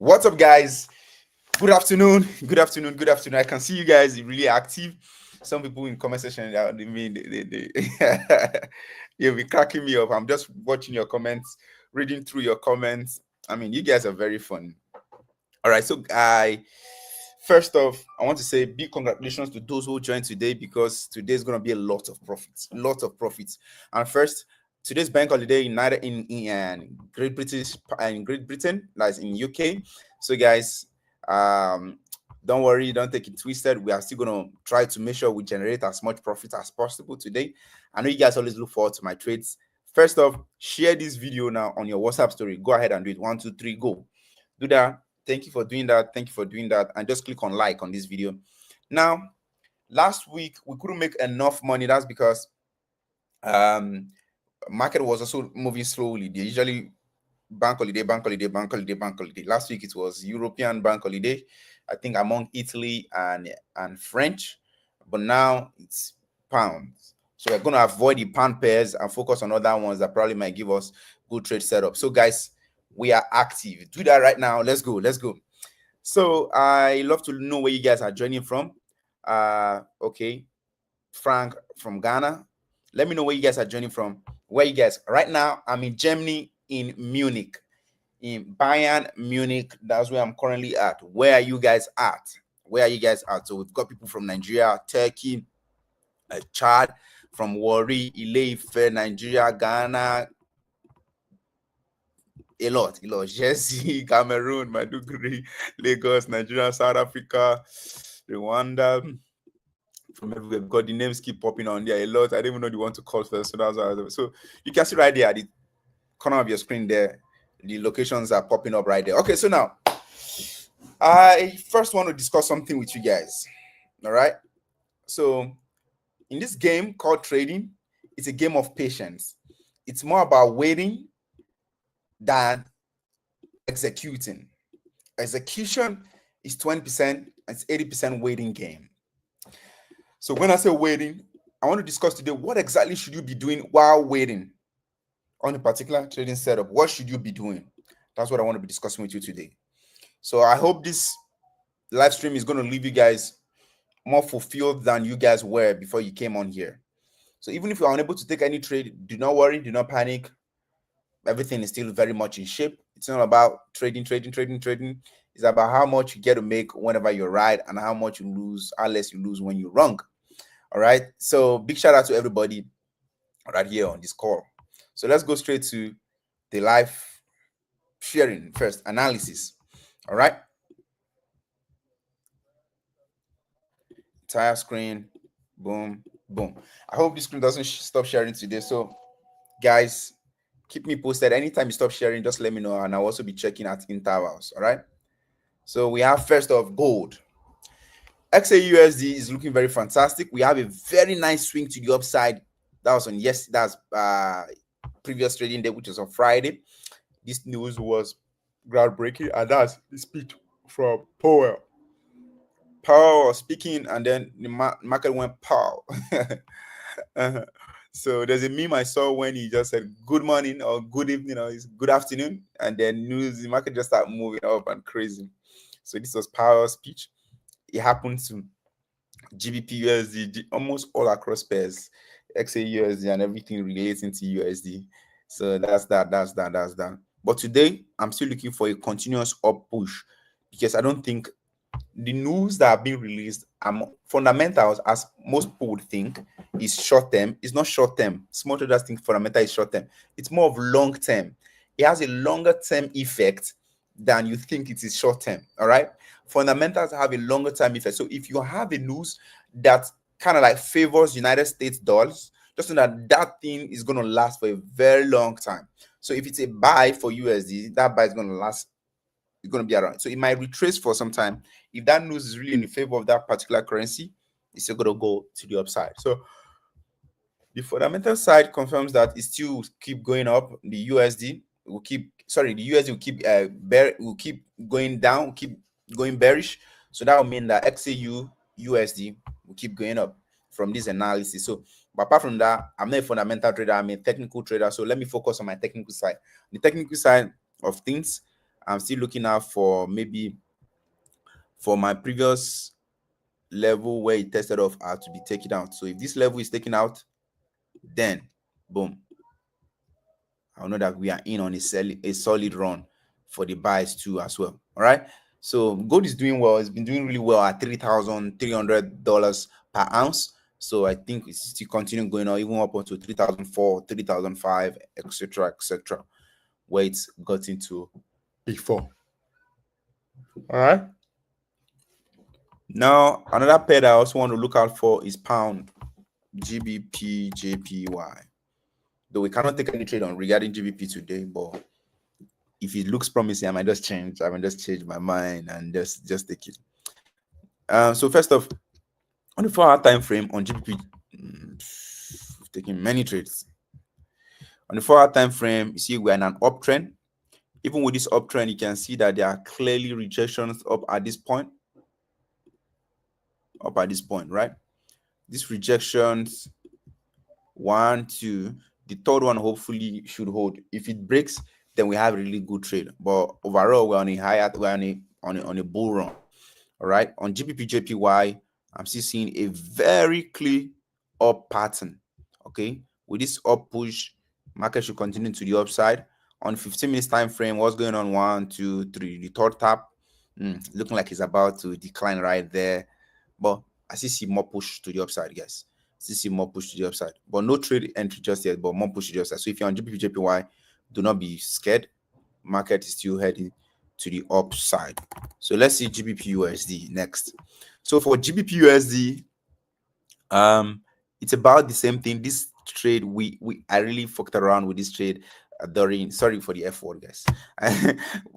What's up, guys? Good afternoon. Good afternoon. Good afternoon. I can see you guys really active. Some people in comment section, you'll be cracking me up. I'm just watching your comments, reading through your comments. I mean, you guys are very fun. All right. So, first off, I want to say big congratulations to those who joined today because today is going to be a lot of profits. And first, today's bank holiday in Great Britain, that's in UK. So guys, don't worry, don't take it twisted. We are still gonna try to make sure we generate as much profit as possible today. I know you guys always look forward to my trades. First off, share this video now on your WhatsApp story. Go ahead and do it. 1, 2, 3, go. Do that. Thank you for doing that. Thank you for doing that. And just click on like on this video. Now, last week we couldn't make enough money. That's because market was also moving slowly. They usually bank holiday. Last week it was European bank holiday, I think, among Italy and French, but now it's pounds. So we're going to avoid the pound pairs and focus on other ones that probably might give us good trade setup. So guys, we are active. Do that right now. Let's go. So I love to know where you guys are joining from. Okay, Frank from Ghana. Let me know where you guys are joining from. Where you guys right now? I'm in Germany, in Munich, in Bayern, Munich. That's where I'm currently at. Where are you guys at? So we've got people from Nigeria, Turkey, Chad, from Warri, Ile-Ife, Nigeria, Ghana, a lot. Jesse, Cameroon, Maiduguri, Lagos, Nigeria, South Africa, Rwanda. From everywhere, because the names keep popping on there a lot. I don't even know the one to call first. So that's why. So you can see right there at the corner of your screen there, the locations are popping up right there. Okay, so now I first want to discuss something with you guys. All right. So in this game called trading, it's a game of patience. It's more about waiting than executing. Execution is 20%, it's 80% waiting game. So when I say waiting, I want to discuss today what exactly should you be doing while waiting on a particular trading setup. What should you be doing? That's what I want to be discussing with you today. So I hope this live stream is going to leave you guys more fulfilled than you guys were before you came on here. So even if you're unable to take any trade, do not worry, do not panic. Everything is still very much in shape. It's not about trading. It's about how much you get to make whenever you're right and how much you lose, how less you lose when you're wrong. All right. So big shout out to everybody right here on this call. So let's go straight to the live sharing first, analysis. All right. Entire screen. Boom. I hope this screen doesn't stop sharing today. So guys, keep me posted. Anytime you stop sharing, just let me know. And I'll also be checking at intervals. All right. So we have first off gold. XAUSD is looking very fantastic. We have a very nice swing to the upside. That was on that's previous trading day, which was on Friday. This news was groundbreaking, and that's the speech from Powell. Powell was speaking, and then the market went pow. So there's a meme I saw when he just said good morning or good evening or it's good afternoon, and then the market just started moving up and crazy. So this was Powell's speech. It happened to GBP USD, almost all across pairs, XAUSD and everything relating to USD. So that's that. But today, I'm still looking for a continuous up push because I don't think the news that have been released are fundamentals, as most people would think, is short term. It's not short term. Small traders think fundamental is short term. It's more of long term. It has a longer term effect than you think it is short term. All right. Fundamentals have a longer term effect. So if you have a news that kind of like favors United States dollars, just know that thing is going to last for a very long time. So if it's a buy for USD, that buy is going to last. It's going to be around. So it might retrace for some time. If that news is really in favor of that particular currency, it's still going to go to the upside. So the fundamental side confirms that it still keep going up. The USD will keep will keep going down, keep going bearish. So that will mean that XAU USD will keep going up from this analysis. So, but apart from that, I'm not a fundamental trader, I'm a technical trader. So let me focus on my technical side. The technical side of things, I'm still looking out for maybe for my previous level where it tested off to be taken out. So if this level is taken out, then boom, I'll know that we are in on a solid run for the buys too as well. All right. So gold is doing well. It's been doing really well at $3,300 per ounce. So I think it's still continuing going on, even up onto 3,004, 3,005, etc., where it's got into before. All right. Now, another pair that I also want to look out for is pound GBP JPY. Though we cannot take any trade on regarding GBP today, but if it looks promising, I might just change my mind and just take it. So first off, on the 4-hour time frame on GBP, taking many trades. On the 4-hour time frame, you see we're in an uptrend. Even with this uptrend, you can see that there are clearly rejections up at this point. Right? These rejections, 1, 2, the third one hopefully should hold. If it breaks, then we have a really good trade. But overall, we're on a on a bull run. All right. On GBP JPY, I'm still seeing a very clear up pattern. Okay. With this up push, market should continue to the upside. On 15 minutes time frame, what's going on? 1, 2, 3. The third tap, looking like it's about to decline right there. But I still see more push to the upside, guys. Still see more push to the upside, but no trade entry just yet, but more push to the upside. So if you're on GBP JPY, do not be scared. Market is still heading to the upside. So let's see GBP USD next. So for GBP USD, it's about the same thing. This trade, I really fucked around with this trade during, sorry for the F word, guys.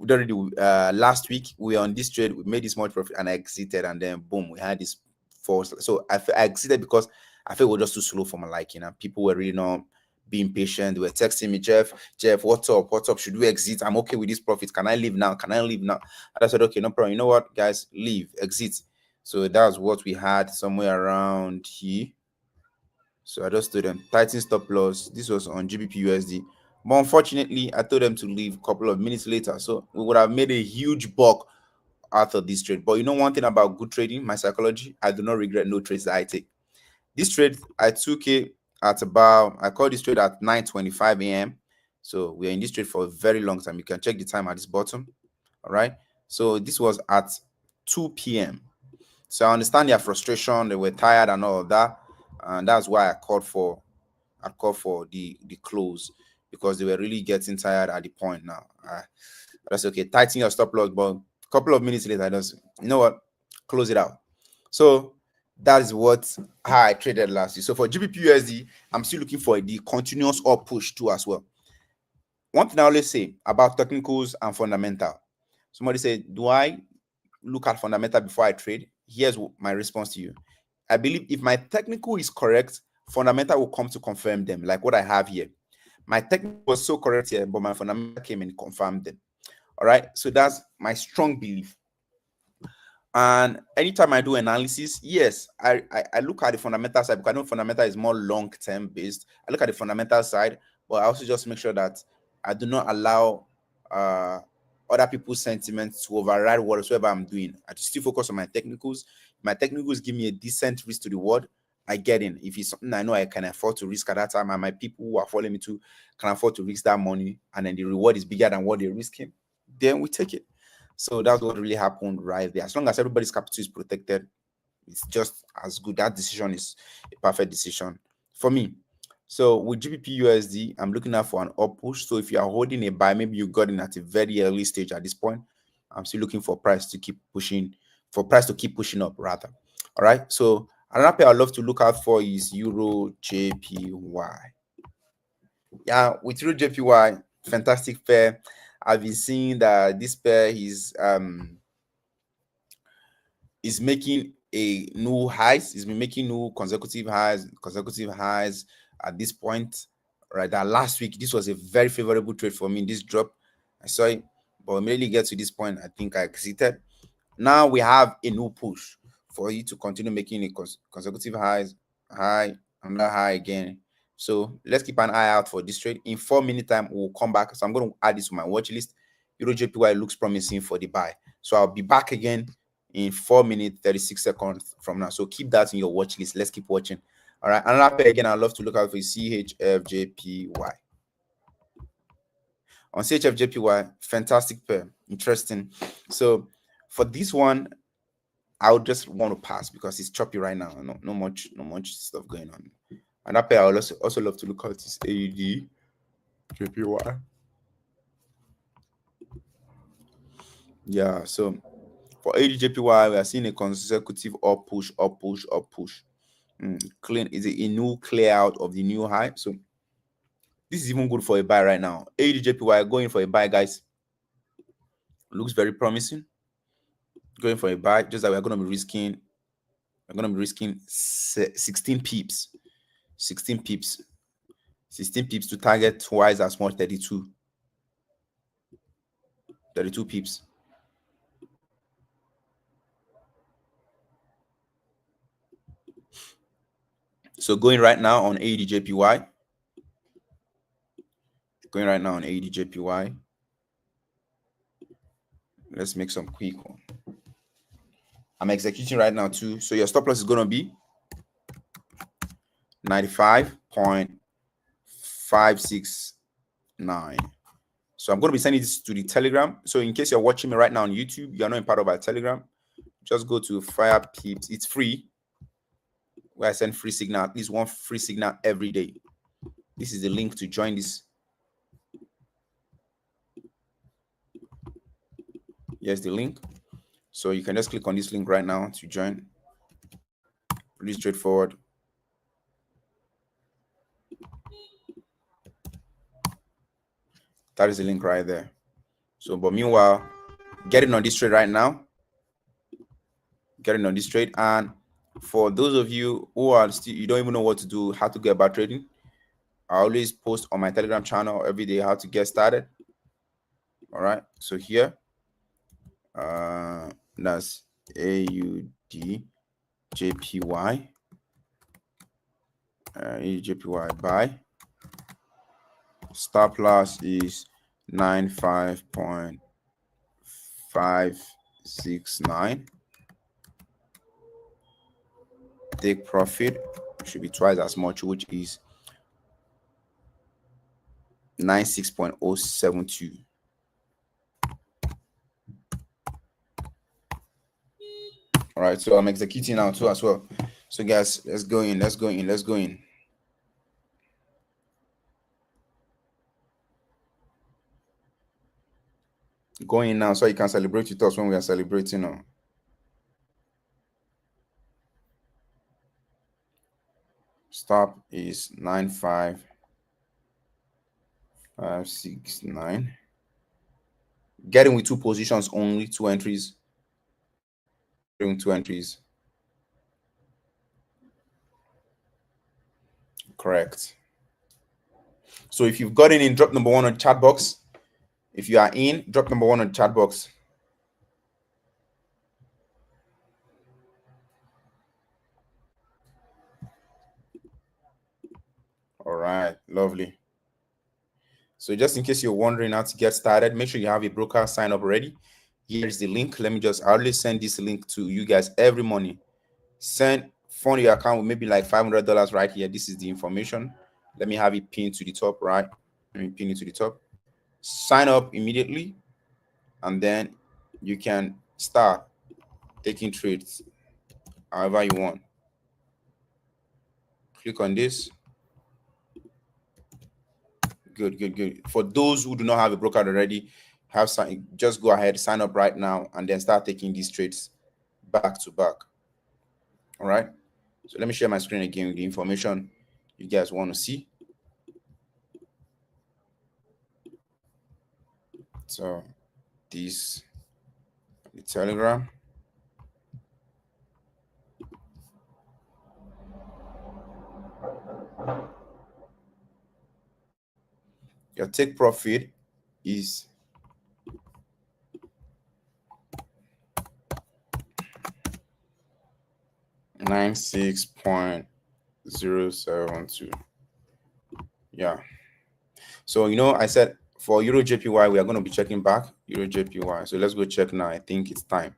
During the last week, we were on this trade, we made this much profit, and I exited, and then boom, we had this force. So I exited because I felt it was just too slow for my liking, and people were really not being patient. They were texting me, Jeff, what's up? Should we exit? I'm okay with this profit. Can I leave now? And I said, okay, no problem. You know what, guys, leave, exit. So that's what we had somewhere around here. So I just told them tighten stop loss. This was on GBP USD. But unfortunately, I told them to leave a couple of minutes later. So we would have made a huge buck out of this trade. But you know one thing about good trading, my psychology, I do not regret no trades that I take. This trade, I took it at about, I called this trade at 9:25 a.m. So we're in this trade for a very long time. You can check the time at this bottom. All right. So this was at 2 p.m. So I understand their frustration. They were tired and all of that. And that's why I called for the close, because they were really getting tired at the point now. That's okay. Tighten your stop loss, but a couple of minutes later, I just, you know what, close it out. So that is how I traded last year. So for GBP USD, I'm still looking for the continuous up push too as well. One thing I always say about technicals and fundamental. Somebody said, do I look at fundamental before I trade? Here's my response to you. I believe if my technical is correct, fundamental will come to confirm them, like what I have here. My technical was so correct here, but my fundamental came and confirmed them. All right. So that's my strong belief. And anytime I do analysis, yes, I look at the fundamental side, because I know fundamental is more long-term based. I look at the fundamental side, but I also just make sure that I do not allow other people's sentiments to override whatsoever I'm doing. I just still focus on my technicals. My technicals give me a decent risk to reward. I get in. If it's something I know I can afford to risk at that time, and my people who are following me to can afford to risk that money, and then the reward is bigger than what they're risking, then we take it. So that's what really happened right there. As long as everybody's capital is protected, it's just as good. That decision is a perfect decision for me. So with GBP USD, I'm looking out for an up push. So if you are holding a buy, maybe you got in at a very early stage at this point, I'm still looking for price to keep pushing, up rather. All right. So another pair I'd love to look out for is AUDJPY. Yeah, with AUDJPY, fantastic pair. I've been seeing that this pair is making a new highs. He's been making new consecutive highs at this point. Right, that last week, this was a very favorable trade for me. This drop, I saw it, but immediately get to this point, I think I exited. Now we have a new push for you to continue making a consecutive high, another high again. So let's keep an eye out for this trade. In 4 minutes time, we'll come back. So I'm going to add this to my watch list. AUDJPY looks promising for the buy. So I'll be back again in 4 minutes 36 seconds from now. So keep that in your watch list. Let's keep watching. All right, another pair again I'd love to look out for is CHFJPY. On CHFJPY, fantastic pair, interesting. So for this one, I would just want to pass because it's choppy right now. No much stuff going on. And that pair I would also love to look at is AUDJPY. Yeah, so for AUDJPY, we are seeing a consecutive up push. Clean is a new clear out of the new high. So this is even good for a buy right now. AUDJPY going for a buy, guys. Looks very promising. Going for a buy, just that we're going to be risking 16 pips. 16 pips. 16 pips to target twice as much, 32 pips. So going right now on AUDJPY. Going right now on AUDJPY. Let's make some quick one. I'm executing right now too. So your stop loss is going to be 95.569. So I'm going to be sending this to the Telegram. So in case you're watching me right now on YouTube, you're not part of our Telegram, just go to Fire Pips. It's free. Where I send free signal, at least one free signal every day. This is the link to join this. Here's the link. So you can just click on this link right now to join. Pretty straightforward. That is the link right there. So, but meanwhile, getting on this trade right now. Getting on this trade. And for those of you who are still, you don't even know what to do, how to get about trading, I always post on my Telegram channel every day how to get started. All right. So here, that's AUDJPY. AUDJPY buy. Stop loss is 95.569. Take profit should be twice as much, which is 96.072. All right, so I'm executing now too as well. So guys, let's go in. Going now so you can celebrate with us when we are celebrating now. Stop is 95.569. Getting with two positions only, 2 entries. Doing 2 entries. Correct. So if you've gotten in, drop number 1 on chat box. If you are in, drop number 1 on chat box. All right, lovely. So just in case you're wondering how to get started, make sure you have a broker sign up already. Here's the link. I always send this link to you guys every morning. Fund your account with maybe like $500 right here. This is the information. Let me have it pinned to the top, right? Let me pin it to the top. Sign up immediately, and then you can start taking trades however you want. Click on this. Good. For those who do not have a broker already, just go ahead, sign up right now, and then start taking these trades back to back. All right. So let me share my screen again with the information you guys want to see. So this, the Telegram. Your take profit is $96.072. Yeah. So I said for AUDJPY we are going to be checking back. AUDJPY. So let's go check now. I think it's time.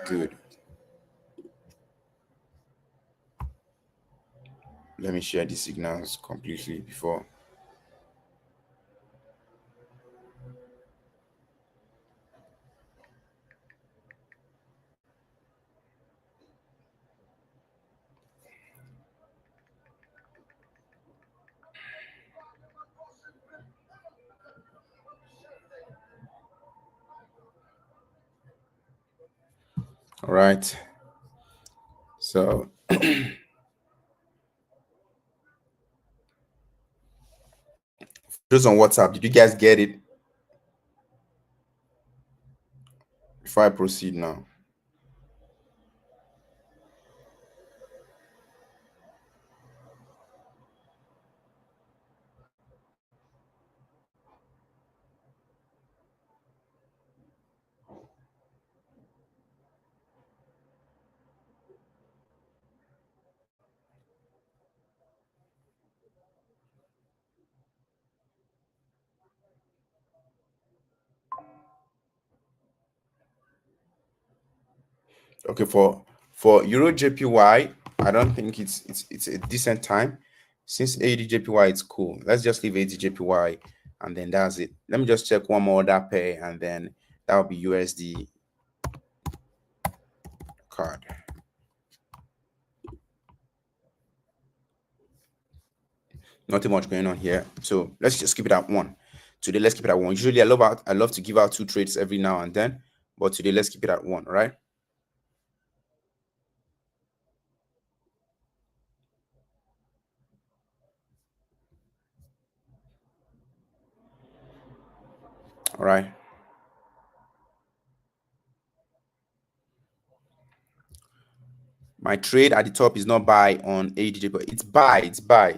Good. Let me share the signals completely before. All right. So those on WhatsApp, did you guys get it? Before I proceed now. Okay, for AUDJPY, I don't think it's a decent time. Since AUDJPY it's cool. Let's just leave AUDJPY and then that's it. Let me just check one more other pair and then that will be USD card. Nothing much going on here. So let's just keep it at one. Today, let's keep it at one. Usually I love to give out 2 trades every now and then, but today let's keep it at one, all right? All right. My trade at the top is not buy on AUDJPY, but it's buy, it's buy.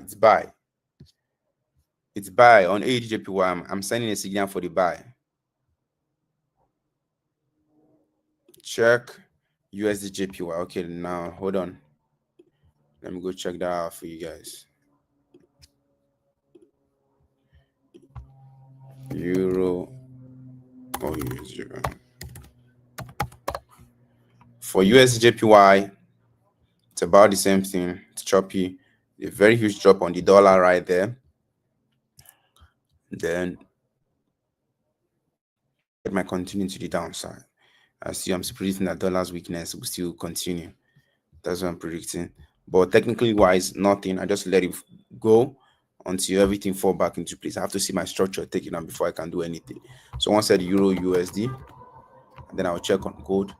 It's buy on AUDJPY. I'm sending a signal for the buy. Check USDJPY. Okay, now hold on. Let me go check that out for you guys. Euro or USD. For USDJPY, it's about the same thing. It's choppy. A very huge drop on the dollar right there. Then it might continue to the downside. I'm predicting that dollar's weakness will still continue. That's what I'm predicting. But technically wise, nothing. I just let it go until everything fall back into place. I have to see my structure taken out before I can do anything. So once I said Euro USD, and then I'll check on gold.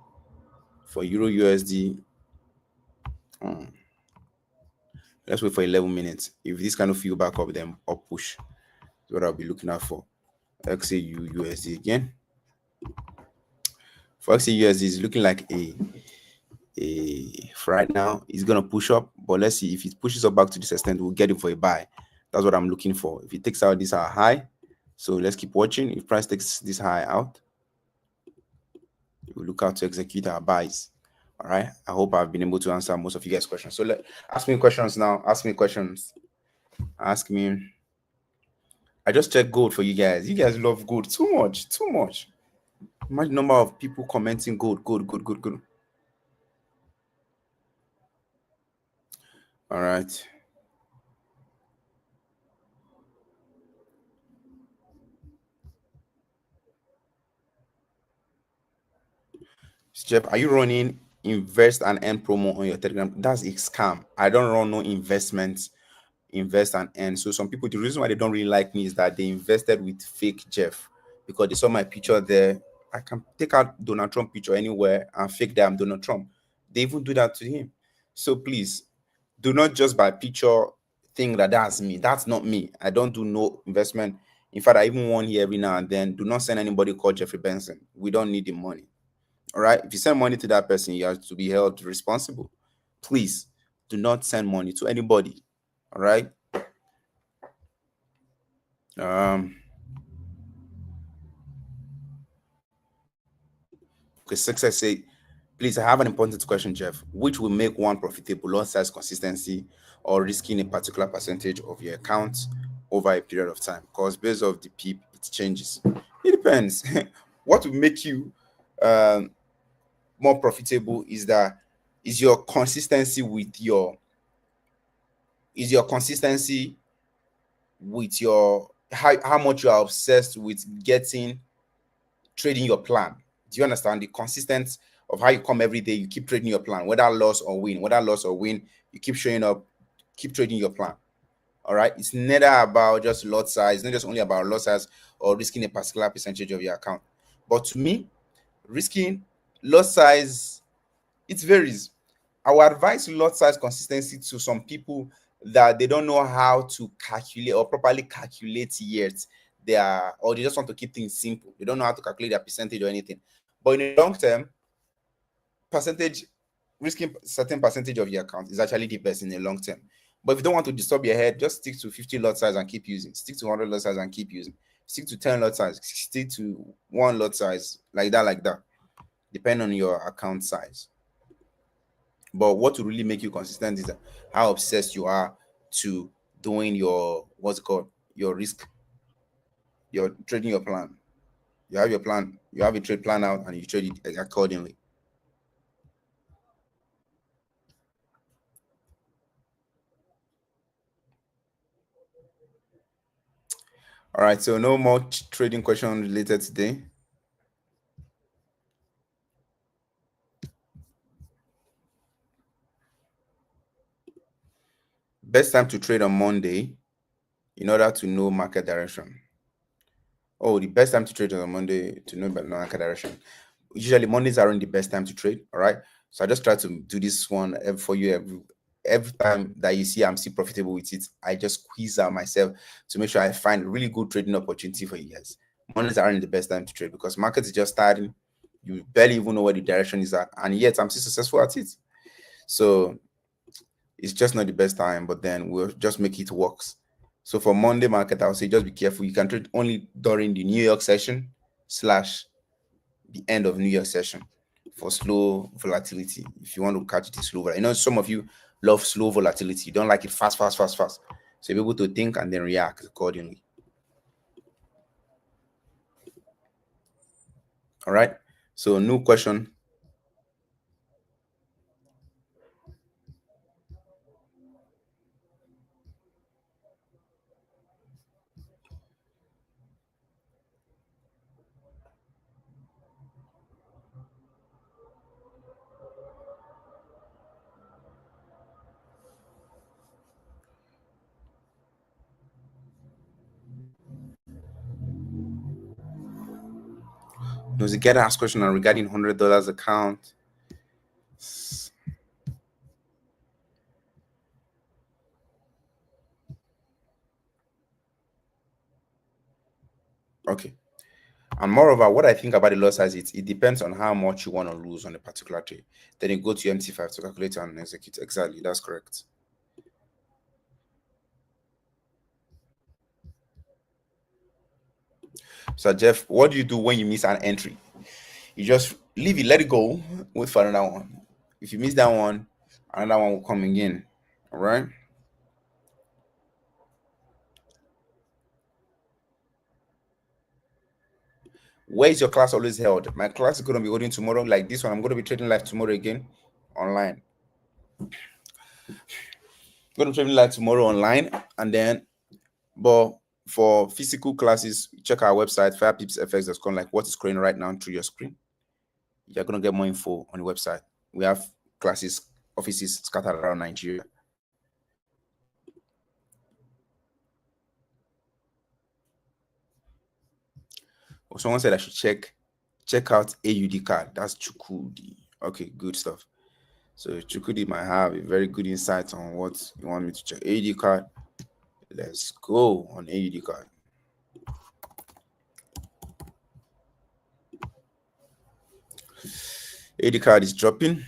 For Euro USD, let's wait for 11 minutes. If this kind of feel back up, then up push. That's what I'll be looking out for. XAU USD again. For XAU USD, is looking like for right now, it's gonna push up, but let's see if it pushes up back to this extent, we'll get it for a buy. That's what I'm looking for. If it takes out this high, so let's keep watching. If price takes this high out, we'll look out to execute our buys. All right. I hope I've been able to answer most of you guys' questions. So ask me questions now. Ask me questions. Ask me. I just checked gold for you guys. You guys love gold too much. Too much. Imagine the number of people commenting gold. All right. Jeff, are you running invest and earn promo on your Telegram? That's a scam. I don't run no investments, invest and earn. So some people, the reason why they don't really like me is that they invested with fake Jeff because they saw my picture there. I can take out Donald Trump picture anywhere and fake that I'm Donald Trump. They even do that to him. So please, do not just by picture think that that's me. That's not me. I don't do no investment. In fact, I even warn here every now and then, do not send anybody called Jeffrey Benson. We don't need the money. All right. If you send money to that person, you have to be held responsible. Please do not send money to anybody. All right. Okay, success say, please, I have an important question, Jeff. Which will make one profitable, lot size consistency, or risking a particular percentage of your account over a period of time? Because based off the PEEP, it changes. It depends. What will make you more profitable is your consistency with how much you are obsessed with trading your plan. Do you understand the consistent of how you come every day? You keep trading your plan, whether loss or win, you keep showing up, keep trading your plan. All right. It's neither about just lot size, it's not just only about lot size or risking a particular percentage of your account. But to me, risking lot size, it varies. I would advise lot size consistency to some people that they don't know how to calculate or properly calculate yet. Or they just want to keep things simple. They don't know how to calculate their percentage or anything. But in the long term, risking certain percentage of your account is actually the best in the long term. But if you don't want to disturb your head, just stick to 50 lot size and keep using. Stick to 100 lot size and keep using. Stick to 10 lot size. Stick to 1 lot size. Like that. Depending on your account size. But what will really make you consistent is how obsessed you are to doing your risk. You're trading your plan. You have your plan. You have a trade plan out and you trade it accordingly. All right, so no more trading question related today. Best time to trade on Monday in order to know market direction. Oh, the best time to trade on Monday to know market direction. Usually Mondays aren't the best time to trade. All right, so I just try to do this one for you every time that you see I'm still profitable with it. I just squeeze out myself to make sure I find a really good trading opportunity for you guys. Mondays aren't the best time to trade because market is just starting. You barely even know where the direction is at, and yet I'm still successful at it. So it's just not the best time, but then we'll just make it works. So for Monday market, I'll say just be careful. You can trade only during the New York session / the end of New York session for slow volatility. If you want to catch it slow, some of you love slow volatility. You don't like it fast. So you're able to think and then react accordingly. All right. So no question. Does it get asked question regarding $100 account? Okay. And moreover, what I think about the lot size, it depends on how much you want to lose on a particular trade. Then you go to MT5 to calculate and execute. Exactly, that's correct. So Jeff, what do you do when you miss an entry? You just leave it, let it go, wait for another one. If you miss that one, another one will come again. All right. Where is your class always held? My class is going to be holding tomorrow, like this one. I'm going to be trading live tomorrow again, online. I'm going to be trading live tomorrow online, and then, but for physical classes, check our website, firepipsfx.com, like what is scrolling right now through your screen. You're going to get more info on the website. We have classes, offices scattered around Nigeria. Someone said I should check out AUD card. That's Chukudi. Okay, good stuff. So Chukudi might have a very good insight on what you want me to check. AUD card. Let's go on AUD card. AUD card is dropping.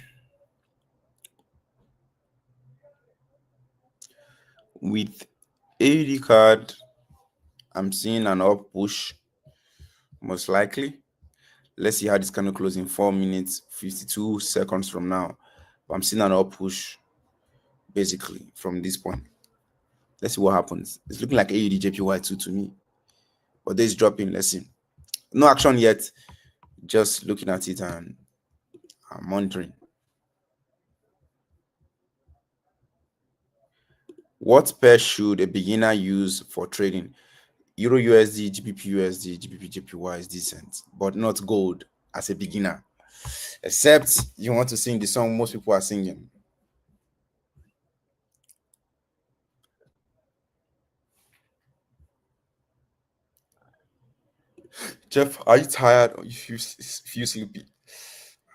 With AUD card, I'm seeing an up push, most likely. Let's see how this candle close in 4 minutes, 52 seconds from now. But I'm seeing an up push, basically, from this point. Let's see what happens. It's looking like AUDJPY2 to me. But this is dropping. Let's see. No action yet. Just looking at it and monitoring. What pair should a beginner use for trading? Euro USD, GBP USD, GBP JPY is decent, but not gold as a beginner. Except you want to sing the song most people are singing. Jeff, are you tired or you feel sleepy?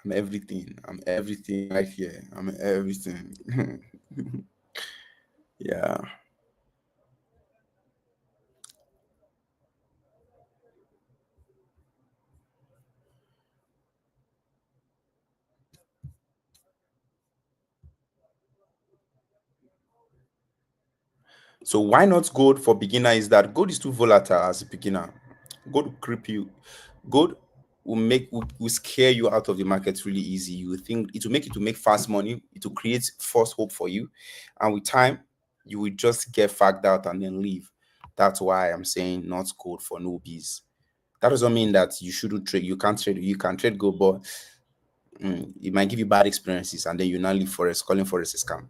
I'm everything. I'm everything right here. I'm everything. Yeah. So why not gold for beginner is that gold is too volatile as a beginner. Gold will creep you. Gold will scare you out of the market really easy. You will think it will make you to make fast money. It will create false hope for you, and with time, you will just get fagged out and then leave. That's why I'm saying not gold for newbies. That doesn't mean that you shouldn't trade. You can't trade. You can trade gold, but it might give you bad experiences, and then you now leave Forex, calling Forex a scam.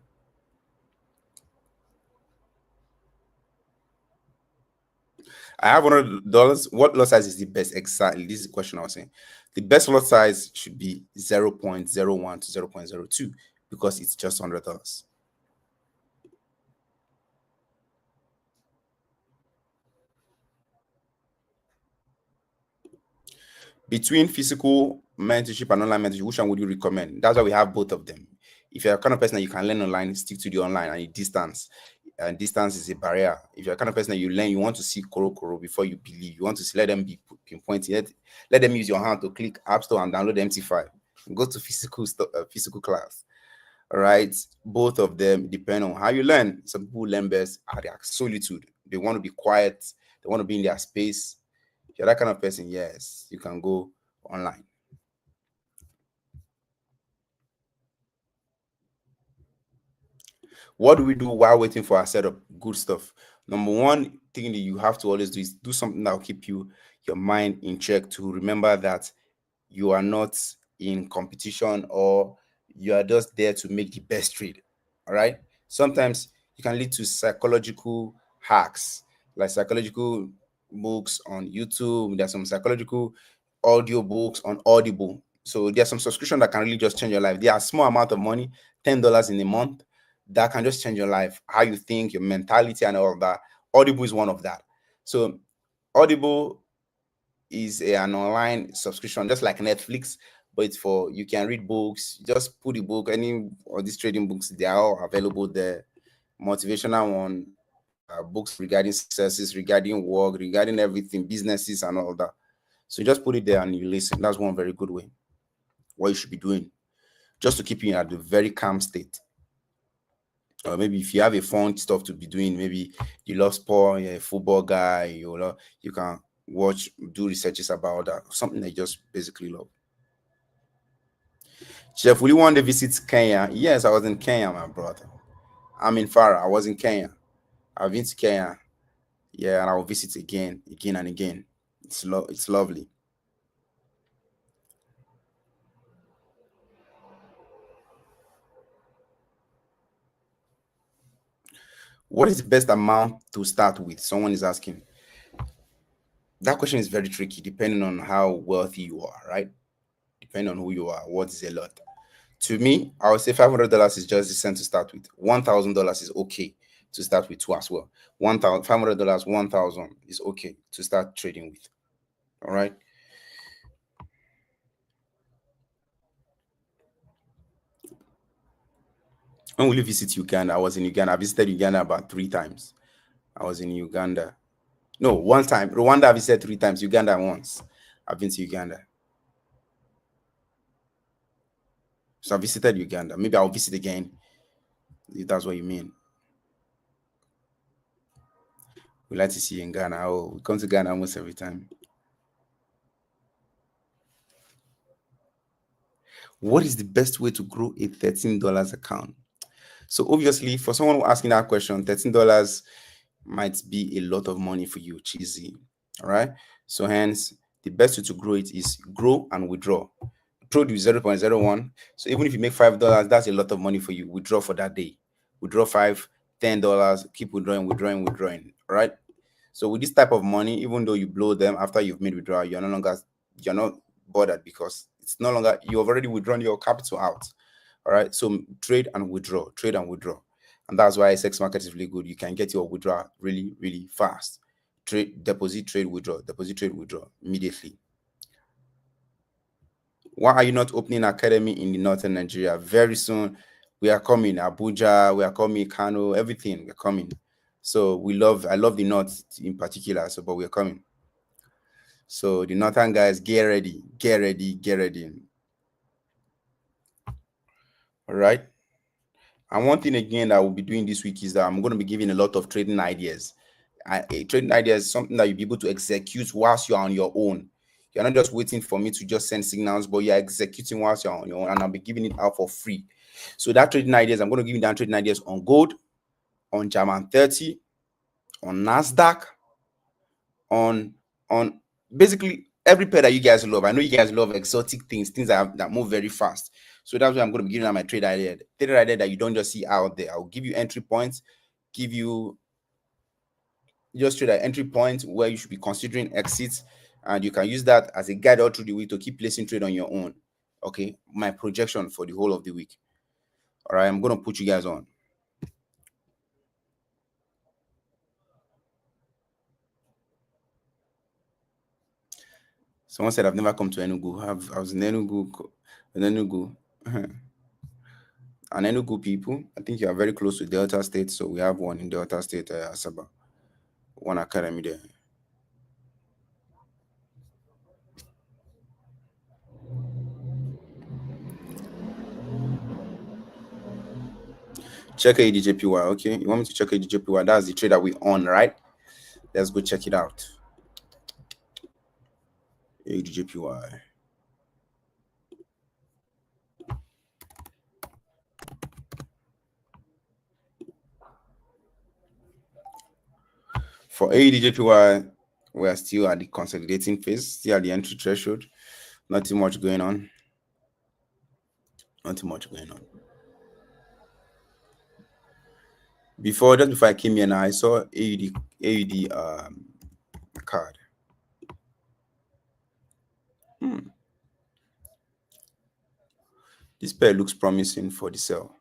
I have $100. What lot size is the best? Exactly. This is the question I was saying. The best lot size should be 0.01 to 0.02 because it's just $100. Between physical mentorship and online mentorship, which one would you recommend? That's why we have both of them. If you're a kind of person that you can learn online, stick to the online and distance. And distance is a barrier. If you're a kind of person that you learn, you want to see koro before you believe. You want to see, let them be pinpointed. Let them use your hand to click App Store and download MT5. Go to physical class. All right. Both of them depend on how you learn. Some people learn best at their solitude. They want to be quiet. They want to be in their space. If you're that kind of person, yes, you can go online. What do we do while waiting for our setup? Good stuff. Number one thing that you have to always do is do something that will keep your mind in check, to remember that you are not in competition, or you are just there to make the best trade. All right. Sometimes it can lead to psychological hacks, like psychological books on YouTube. There's some psychological audio books on Audible. So there's some subscription that can really just change your life. They are small amount of money, $10 in a month, that can just change your life, how you think, your mentality, and all of that. Audible is one of that. So Audible is an online subscription, just like Netflix, but it's for, you can read books. Just put the book, any of these trading books, they are all available there. Motivational one, books regarding successes, regarding work, regarding everything, businesses, and all that. So just put it there and you listen. That's one very good way. What you should be doing, just to keep you at a very calm state. Or maybe if you have a fun stuff to be doing, maybe you love sport, you're a football guy, you can watch, do researches about that, something that you just basically love. Chef, will you want to visit Kenya? Yes, I was in Kenya, my brother. I'm in Farah. I was in Kenya. I've been to Kenya. Yeah, and I'll visit again and again. It's lovely. What is the best amount to start with? Someone is asking. That question is very tricky, depending on how wealthy you are, right? Depending on who you are, what is a lot? To me, I would say $500 is just decent to start with. $1,000 is okay to start with too as well. $500, 1,000 is okay to start trading with. All right. When will you visit Uganda? I was in Uganda. I visited Uganda about 3 times. I was in Uganda. No, one time. Rwanda I visited 3 times. Uganda once. I've been to Uganda. So I visited Uganda. Maybe I'll visit again, if that's what you mean. We like to see you in Ghana. Oh, we come to Ghana almost every time. What is the best way to grow a $13 account? So obviously, for someone asking that question, $13 might be a lot of money for you, cheesy. All right. So hence, the best way to grow it is grow and withdraw. Trade with 0.01. So even if you make $5, that's a lot of money for you. Withdraw for that day. Withdraw $5, $10. Keep withdrawing. All right. So with this type of money, even though you blow them after you've made withdrawal, you're not bothered because it's no longer, you've already withdrawn your capital out. All right. So trade and withdraw. And that's why SX market is really good. You can get your withdrawal really, really fast. Trade, deposit, trade, withdraw immediately. Why are you not opening academy in the northern Nigeria? Very soon, we are coming. Abuja, we are coming. Kano, everything, we're coming. So I love the north in particular. So, but we're coming. So the northern guys, get ready. All right. And one thing again that I will be doing this week is that I'm going to be giving a lot of trading ideas. Trading ideas is something that you'll be able to execute whilst you're on your own. You're not just waiting for me to just send signals, but you're executing whilst you're on your own, and I'll be giving it out for free. So that trading ideas, I'm going to give you that trading ideas on gold, on German 30, on NASDAQ, on basically every pair that you guys love. I know you guys love exotic things that move very fast. So that's why I'm going to be giving out my trade idea that you don't just see out there. I'll give you entry points, give you just trade at entry point where you should be considering exits, and you can use that as a guide all through the week to keep placing trade on your own. Okay, my projection for the whole of the week. All right, I'm going to put you guys on. Someone said I've never come to Enugu. I was in Enugu. And Enugu people, I think you are very close to Delta State, so we have one in Delta State, Asaba, one academy there. Check AUDJPY. Okay, you want me to check AUDJPY? That's the trade that we on, right? Let's go check it out. AUDJPY. For AUDJPY, we are still at the consolidating phase, still at the entry threshold. Not too much going on. Just before I came here now, I saw AUD card. This pair looks promising for the sell.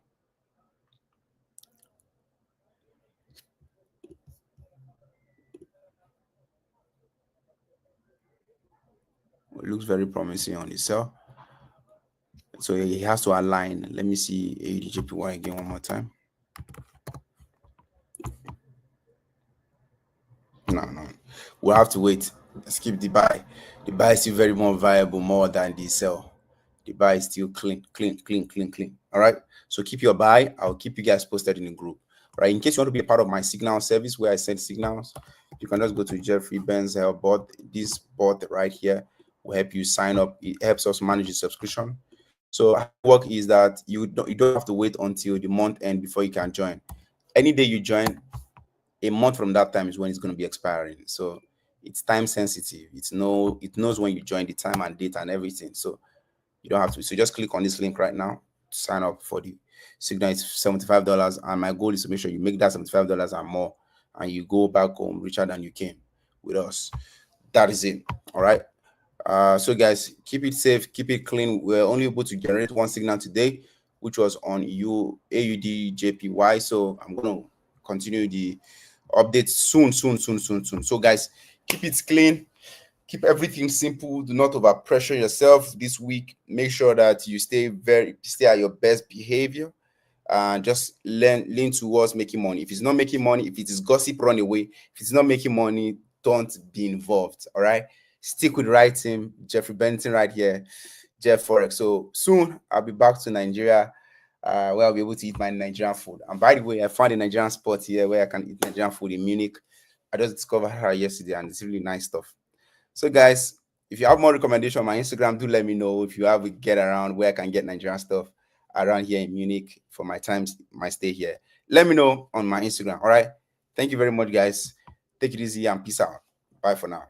It looks very promising on the sell. So he has to align. Let me see AUDJPY again one more time. No. We'll have to wait. Let's keep the buy. The buy is still very more viable more than the sell. The buy is still clean. All right. So keep your buy. I'll keep you guys posted in the group. Right. In case you want to be a part of my signal service where I send signals, you can just go to Jeffrey Benz bot. This bot right here will help you sign up. It helps us manage the subscription. So how it work is that you don't have to wait until the month end before you can join. Any day you join, a month from that time is when it's going to be expiring. So it's time sensitive. It knows when you join, the time and date and everything. So you don't have to. So just click on this link right now to sign up for the signal. It's $75, and my goal is to make sure you make that $75 and more, and you go back home richer than you came with us. That is it. All right. So guys, keep it safe, keep it clean. We're only able to generate one signal today, which was on AUDJPY. So I'm going to continue the updates soon. So guys, keep it clean, keep everything simple. Do not over pressure yourself this week. Make sure that you stay at your best behavior, and just lean towards making money. If it's not making money, if it is gossip, run away. If it's not making money, don't be involved. All right, stick with the right team. Jeffrey Benton right here, Jeff Forex. So soon I'll be back to Nigeria, where I'll be able to eat my Nigerian food. And by the way, I found a Nigerian spot here where I can eat Nigerian food in Munich. I just discovered her yesterday, and it's really nice stuff. So guys, if you have more recommendation on my Instagram, do let me know. If you have a get around where I can get Nigerian stuff around here in Munich for my stay here, let me know on my Instagram. All right. Thank you very much, guys. Take it easy and peace out. Bye for now.